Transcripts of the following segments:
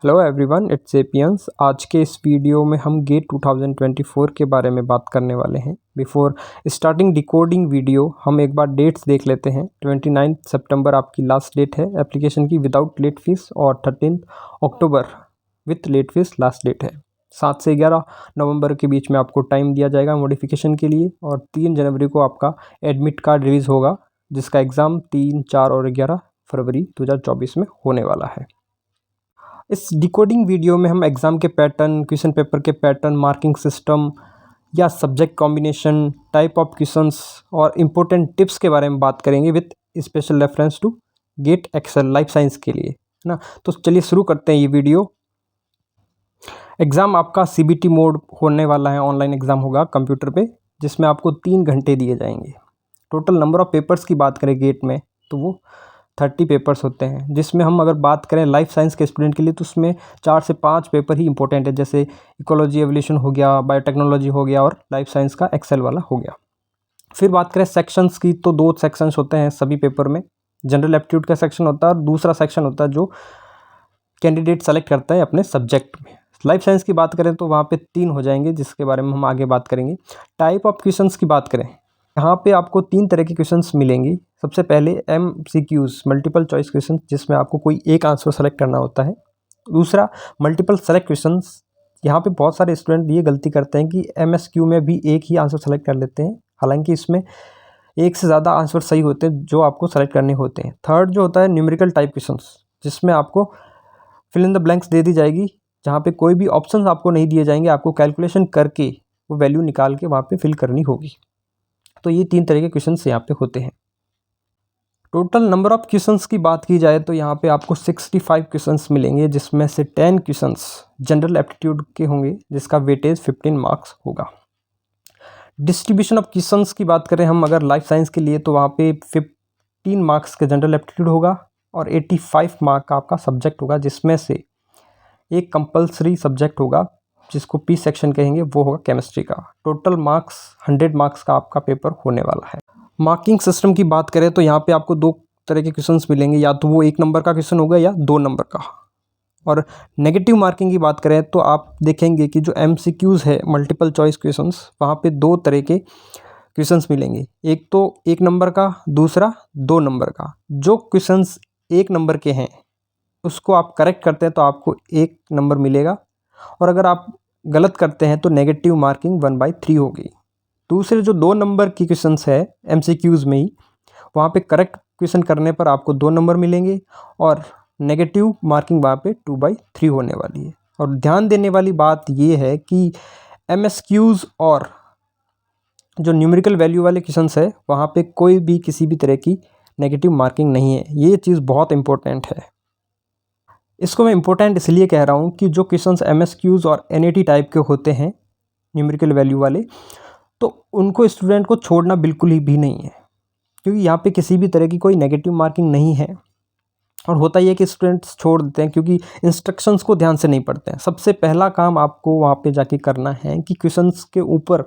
Hello everyone, it's sapiens. आज के इस वीडियो में हम गेट 2024 के बारे में बात करने वाले हैं। बिफोर स्टार्टिंग डिकोडिंग वीडियो हम एक बार डेट्स देख लेते हैं। 29 सितंबर आपकी लास्ट डेट है एप्लीकेशन की विदाउट लेट फीस, और 13 अक्टूबर with late fees last date है। 7 से 11 नवंबर के बीच में आपको टाइम दिया जाएगा मॉडिफिकेशन के लिए, और 3 जनवरी को आपका एडमिट कार्ड रिलीज़ होगा, जिसका एग्ज़ाम 3, 4 और 11 फरवरी 2024 में होने वाला है। इस डिकोडिंग वीडियो में हम एग्ज़ाम के पैटर्न, क्वेश्चन पेपर के पैटर्न, मार्किंग सिस्टम या subject combination, type of questions और इम्पोर्टेंट टिप्स के बारे में बात करेंगे with special reference to GATE excel life science के लिए, है ना। तो चलिए शुरू करते हैं ये वीडियो। एग्ज़ाम आपका CBT मोड होने वाला है, ऑनलाइन एग्ज़ाम होगा कंप्यूटर पे, जिसमें आपको 3 घंटे दिए जाएंगे। टोटल नंबर ऑफ़ पेपर्स की बात करें गेट में तो वो 30 पेपर्स होते हैं, जिसमें हम अगर बात करें लाइफ साइंस के स्टूडेंट के लिए तो उसमें 4 से 5 पेपर ही इंपॉर्टेंट है, जैसे इकोलॉजी एवोल्यूशन हो गया, बायोटेक्नोलॉजी हो गया और लाइफ साइंस का एक्सेल वाला हो गया। फिर बात करें सेक्शंस की तो 2 सेक्शंस होते हैं सभी पेपर में। जनरल एप्टीट्यूड का सेक्शन होता है और दूसरा सेक्शन होता है जो कैंडिडेट सेलेक्ट करता है अपने सब्जेक्ट में। लाइफ साइंस की बात करें तो वहाँ पे 3 हो जाएंगे, जिसके बारे में हम आगे बात करेंगे। टाइप ऑफ क्वेश्चंस की बात करें, यहाँ पे आपको 3 तरह के क्वेश्चंस मिलेंगे। सबसे पहले MCQs, मल्टीपल चॉइस क्वेश्चन, जिसमें आपको कोई एक आंसर सेलेक्ट करना होता है। दूसरा मल्टीपल सेलेक्ट क्वेश्चंस, यहाँ पे बहुत सारे स्टूडेंट ये गलती करते हैं कि MSQ में भी एक ही आंसर सेलेक्ट कर लेते हैं, हालांकि इसमें एक से ज़्यादा आंसर सही होते हैं जो आपको सेलेक्ट करने होते हैं। थर्ड जो होता है न्यूमेरिकल टाइप क्वेश्चंस, जिसमें आपको फिल इन द ब्लैंक्स दे दी जाएगी, जहाँ पे कोई भी ऑप्शंस आपको नहीं दिए जाएंगे, आपको कैलकुलेशन करके वो वैल्यू निकाल के वहाँ पे फिल करनी होगी। तो ये 3 तरह के क्वेश्चंस यहाँ पे होते हैं। टोटल नंबर ऑफ क्वेश्चंस की बात की जाए तो यहाँ पे आपको 65 क्वेश्चंस मिलेंगे, जिसमें से 10 क्वेश्चंस जनरल एप्टीट्यूड के होंगे, जिसका वेटेज 15 मार्क्स होगा। डिस्ट्रीब्यूशन ऑफ क्वेश्चंस की बात करें हम अगर लाइफ साइंस के लिए तो वहाँ पे 15 मार्क्स के जनरल एप्टीट्यूड होगा और 85 मार्क का आपका सब्जेक्ट होगा, जिसमें से एक कंपल्सरी सब्जेक्ट होगा जिसको P सेक्शन कहेंगे, वो होगा केमिस्ट्री का। टोटल मार्क्स 100 मार्क्स का आपका पेपर होने वाला है। मार्किंग सिस्टम की बात करें तो यहाँ पे आपको 2 तरह के क्वेश्चंस मिलेंगे, या तो वो 1 नंबर का क्वेश्चन होगा या 2 नंबर का। और नेगेटिव मार्किंग की बात करें तो आप देखेंगे कि जो MCQs है, मल्टीपल चॉइस क्वेश्चंस, वहाँ पे 2 तरह के क्वेश्चंस मिलेंगे। एक तो 1 नंबर का, दूसरा 2 नंबर का। जो क्वेश्चंस 1 नंबर के हैं उसको आप करेक्ट करते हैं तो आपको 1 नंबर मिलेगा, और अगर आप गलत करते हैं तो नेगेटिव मार्किंग 1/3 होगी। दूसरे जो 2 नंबर की क्वेश्चंस है MCQs में ही, वहाँ पे करेक्ट क्वेश्चन करने पर आपको 2 नंबर मिलेंगे, और नेगेटिव मार्किंग वहाँ पे 2/3 होने वाली है। और ध्यान देने वाली बात ये है कि MSQs और जो न्यूमेरिकल वैल्यू वाले क्वेश्चंस है, वहाँ पे कोई भी किसी भी तरह की नेगेटिव मार्किंग नहीं है। ये चीज़ बहुत इंपॉर्टेंट है। इसको मैं इम्पोर्टेंट इसलिए कह रहा हूँ कि जो क्वेश्चंस MSQs और NAT टाइप के होते हैं, न्यूमेरिकल वैल्यू वाले, तो उनको स्टूडेंट को छोड़ना बिल्कुल ही भी नहीं है, क्योंकि यहाँ पे किसी भी तरह की कोई नेगेटिव मार्किंग नहीं है। और होता ही है कि स्टूडेंट्स छोड़ देते हैं क्योंकि इंस्ट्रक्शंस को ध्यान से नहीं पढ़ते हैं। सबसे पहला काम आपको वहाँ पे जाके करना है कि क्वेश्चंस के ऊपर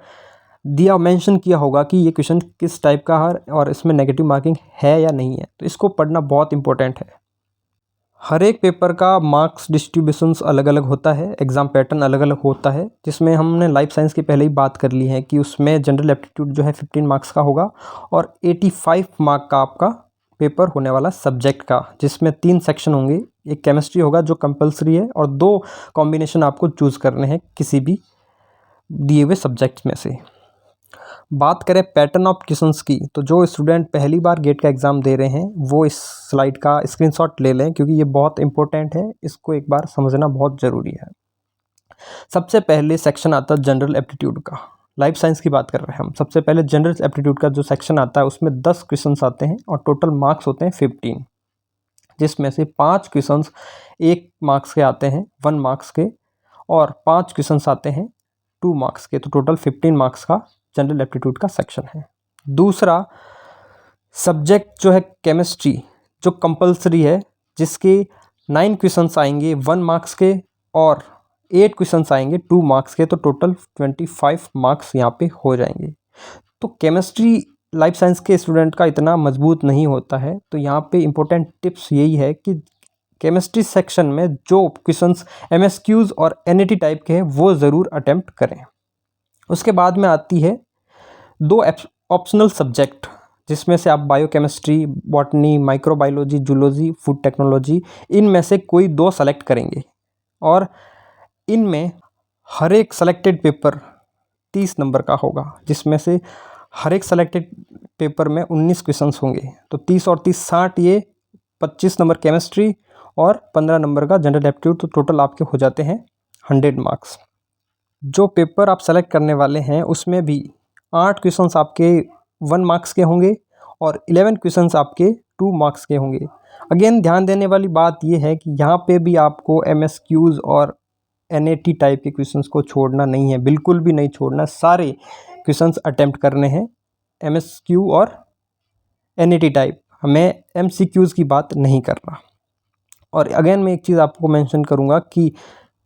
दिया मेंशन किया होगा कि ये क्वेश्चन किस टाइप का है और इसमें नेगेटिव मार्किंग है या नहीं है, तो इसको पढ़ना बहुत इंपॉर्टेंट है। हर एक पेपर का मार्क्स डिस्ट्रीब्यूशंस अलग अलग होता है, एग्ज़ाम पैटर्न अलग अलग होता है, जिसमें हमने लाइफ साइंस की पहले ही बात कर ली है कि उसमें जनरल एप्टीट्यूड जो है 15 मार्क्स का होगा, और 85 मार्क का आपका पेपर होने वाला सब्जेक्ट का, जिसमें 3 सेक्शन होंगे। एक केमिस्ट्री होगा जो कंपलसरी है, और 2 कॉम्बिनेशन आपको चूज़ करने हैं किसी भी दिए हुए सब्जेक्ट में से। बात करें पैटर्न ऑफ क्वेश्चंस की, तो जो स्टूडेंट पहली बार गेट का एग्ज़ाम दे रहे हैं वो इस स्लाइड का स्क्रीनशॉट ले लें, क्योंकि ये बहुत इंपॉर्टेंट है, इसको एक बार समझना बहुत ज़रूरी है। सबसे पहले सेक्शन आता है जनरल एप्टीट्यूड का। लाइफ साइंस की बात कर रहे हैं हम। सबसे पहले जनरल एप्टीट्यूड का जो सेक्शन आता है उसमें 10 क्वेश्चंस आते हैं और टोटल मार्क्स होते हैं 15, जिसमें से 5 क्वेश्चंस 1 मार्क्स के आते हैं, 1 मार्क्स के, और 5 क्वेश्चंस आते हैं 2 मार्क्स के। तो टोटल 15 मार्क्स का जनरल एप्टीट्यूड का सेक्शन है। दूसरा सब्जेक्ट जो है केमिस्ट्री, जो कंपलसरी है, जिसके 9 क्वेश्चंस आएंगे 1 मार्क्स के और 8 क्वेश्चंस आएंगे 2 मार्क्स के। तो टोटल 25 मार्क्स यहाँ पे हो जाएंगे। तो केमिस्ट्री लाइफ साइंस के स्टूडेंट का इतना मजबूत नहीं होता है, तो यहाँ पे इम्पोर्टेंट टिप्स यही है कि केमिस्ट्री सेक्शन में जो क्वेश्चंस MSQs और NAT टाइप के हैं वो ज़रूर अटेम्प्ट करें। उसके बाद में आती है 2 ऑप्शनल सब्जेक्ट, जिसमें से आप biochemistry, botany, microbiology, zoology, food technology, इनमें से कोई 2 सेलेक्ट करेंगे और इनमें हर एक सेलेक्टेड पेपर 30 नंबर का होगा, जिसमें से हर एक सेलेक्टेड पेपर में 19 क्वेश्चंस होंगे। तो 30 और 30 60, ये 25 नंबर केमिस्ट्री और 15 नंबर का जनरल एप्टीट्यूड, तो टोटल आपके हो जाते हैं 100 मार्क्स। जो पेपर आप सेलेक्ट करने वाले हैं उसमें भी 8 क्वेश्चंस आपके 1 मार्क्स के होंगे और 11 क्वेश्चंस आपके 2 मार्क्स के होंगे। अगेन ध्यान देने वाली बात यह है कि यहाँ पे भी आपको MSQs और NAT टाइप के क्वेश्चंस को छोड़ना नहीं है, बिल्कुल भी नहीं छोड़ना। सारे क्वेश्चंस अटेम्प्ट करने हैं, MSQ और NAT टाइप। मैं MCQs की बात नहीं कर रहा। और अगेन मैं एक चीज़ आपको मेंशन करूँगा कि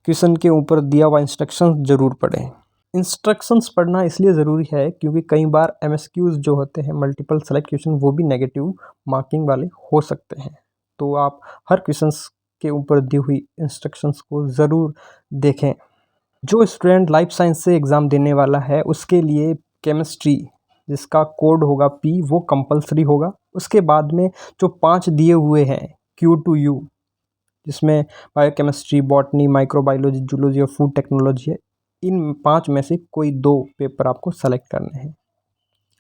क्वेश्चन के ऊपर दिया हुआ इंस्ट्रक्शंस ज़रूर पढ़ें। इंस्ट्रक्शंस पढ़ना इसलिए ज़रूरी है क्योंकि कई बार MSQs जो होते हैं, मल्टीपल सेलेक्ट क्वेश्चन, वो भी नेगेटिव मार्किंग वाले हो सकते हैं। तो आप हर क्वेश्चंस के ऊपर दी हुई इंस्ट्रक्शंस को ज़रूर देखें। जो स्टूडेंट लाइफ साइंस से एग्ज़ाम देने वाला है उसके लिए केमिस्ट्री, जिसका कोड होगा P, वो कंपलसरी होगा। उसके बाद में जो 5 दिए हुए हैं Q2U, जिसमें बायोकेमिस्ट्री, बॉटनी, माइक्रोबायोलॉजी, जूलॉजी और फूड टेक्नोलॉजी है, इन 5 में से कोई 2 पेपर आपको सेलेक्ट करने हैं।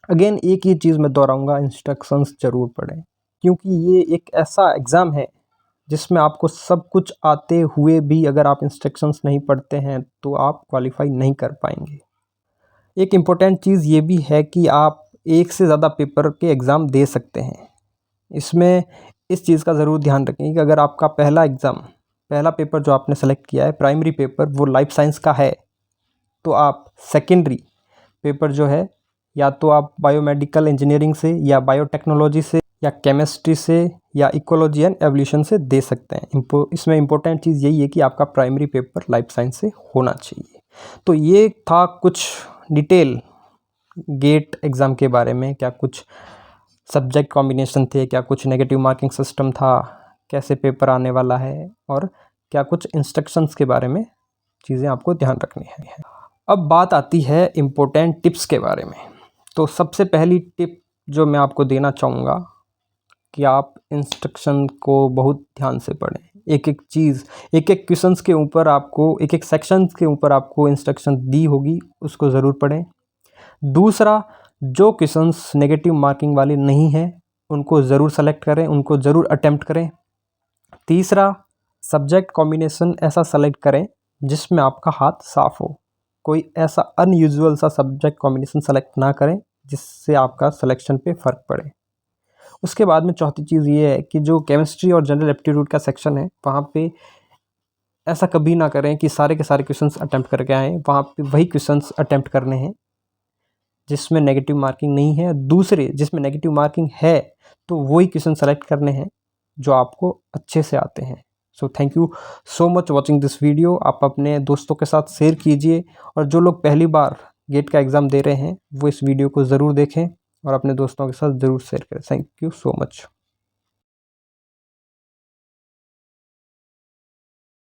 अगेन एक ही चीज़ मैं दोहराऊंगा, इंस्ट्रक्शंस ज़रूर पढ़ें, क्योंकि ये एक ऐसा एग्ज़ाम है जिसमें आपको सब कुछ आते हुए भी अगर आप इंस्ट्रक्शंस नहीं पढ़ते हैं तो आप क्वालिफाई नहीं कर पाएंगे। एक इम्पोर्टेंट चीज़ ये भी है कि आप एक से ज़्यादा पेपर के एग्ज़ाम दे सकते हैं। इसमें इस चीज़ का ज़रूर ध्यान रखें कि अगर आपका पहला पेपर जो आपने सेलेक्ट किया है, प्राइमरी पेपर, वो लाइफ साइंस का है, तो आप सेकेंडरी पेपर जो है या तो आप बायोमेडिकल इंजीनियरिंग से या बायोटेक्नोलॉजी से या केमिस्ट्री से या इकोलॉजी एंड एवोल्यूशन से दे सकते हैं। इसमें इम्पोर्टेंट चीज़ यही है कि आपका प्राइमरी पेपर लाइफ साइंस से होना चाहिए। तो ये था कुछ डिटेल गेट एग्ज़ाम के बारे में, क्या कुछ सब्जेक्ट कॉम्बिनेशन थे, क्या कुछ नेगेटिव मार्किंग सिस्टम था, कैसे पेपर आने वाला है और क्या कुछ इंस्ट्रक्शंस के बारे में चीज़ें आपको ध्यान रखनी है। अब बात आती है इम्पोर्टेंट टिप्स के बारे में। तो सबसे पहली टिप जो मैं आपको देना चाहूँगा कि आप इंस्ट्रक्शन को बहुत ध्यान से पढ़ें। एक एक चीज़, एक एक क्वेश्चंस के ऊपर आपको, एक एक सेक्शंस के ऊपर आपको इंस्ट्रक्शन दी होगी, उसको ज़रूर पढ़ें। दूसरा, जो क्वेश्चंस नेगेटिव मार्किंग वाले नहीं हैं उनको ज़रूर सेलेक्ट करें, उनको ज़रूर अटेम्प्ट करें। तीसरा, सब्जेक्ट कॉम्बिनेशन ऐसा सेलेक्ट करें जिसमें आपका हाथ साफ हो। कोई ऐसा अनयूजुअल सा सब्जेक्ट कॉम्बिनेशन सेलेक्ट ना करें जिससे आपका सिलेक्शन पे फ़र्क पड़े। उसके बाद में चौथी चीज़ ये है कि जो केमिस्ट्री और जनरल एप्टीट्यूड का सेक्शन है, वहाँ पे ऐसा कभी ना करें कि सारे के सारे क्वेश्चंस अटेम्प्ट करके आएँ। वहाँ पे वही क्वेश्चंस अटेम्प्ट करने हैं जिसमें नेगेटिव मार्किंग नहीं है। दूसरे जिसमें नेगेटिव मार्किंग है तो वही क्वेश्चन सेलेक्ट करने हैं जो आपको अच्छे से आते हैं। So thank you so much watching this video. आप अपने दोस्तों के साथ शेयर कीजिए और जो लोग पहली बार गेट का एग्ज़ाम दे रहे हैं वो इस वीडियो को ज़रूर देखें और अपने दोस्तों के साथ ज़रूर शेयर करें। Thank you so much.